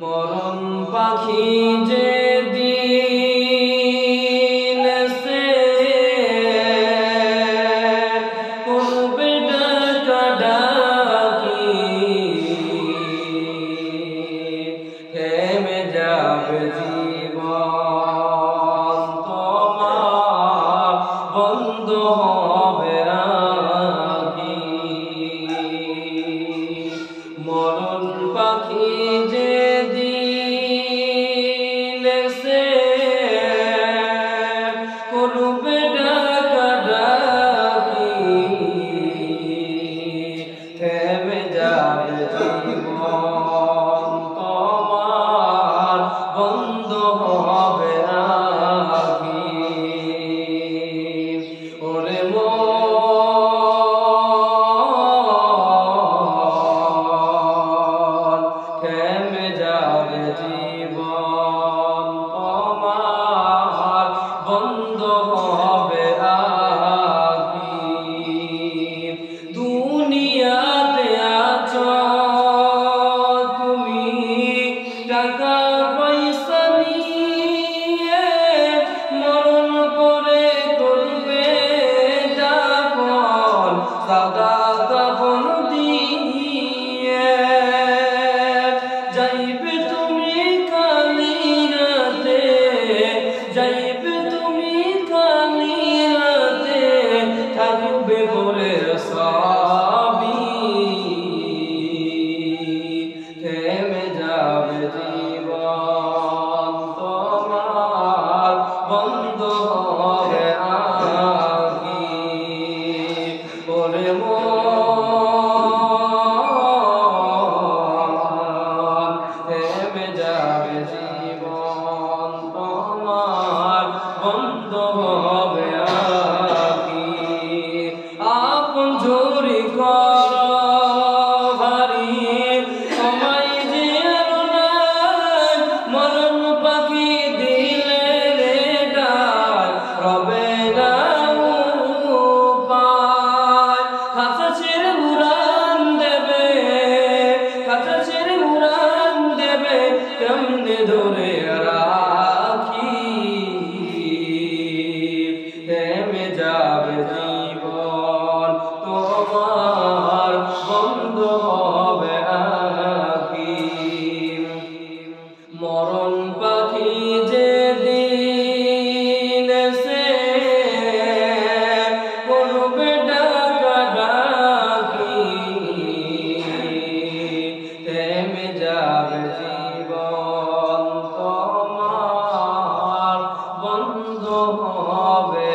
মরণ পাখি যে দিন সে করবে ডাকাডাকি, থেমে যাবে জীবন তোমার, বন্ধ হবে আখি। মরণ পাখি যে দিন সে করবে ডাকাডাকি, থেমে যাবে জীবন তোমার, বন্ধ হবে আখি। ওরে থেমে যাবে জীবন তোমার, বন্ধ হবে আখি। দুনিয়াতে আছো তুমি টাকা পয়সা নিয়ে, মরণ করে করবে দাফন সাদা কাফন দিয়ে। যাইবে তুমি কালিয়াতে, যাইবে তুমি কালিয়াতে, থাকবে গোলের সবই, থেমে যাবে জীবন তোমার, বন্ধ হবে আখি। ওরে থেমে যাবে জীবন তোমার, বন্ধ হবে আখি। আপন ঝুরি কর ভারী, সময় যে আর নাই, মরণ পাখি দিলে রে ডাক, রবে না উপায়। খাঁচা ছেড়ে উড়ান দেবে, খাঁচা ছেড়ে উড়ান দেবে, কেমনে ধরে রাখি। থেমে যাবে জীবন তোমার, বন্ধ হবে আখি। মরণ পাখি যে দিন সে করবে ডাকাডাকি, থেমে যাবে জীবন তোমার, বন্ধ হবে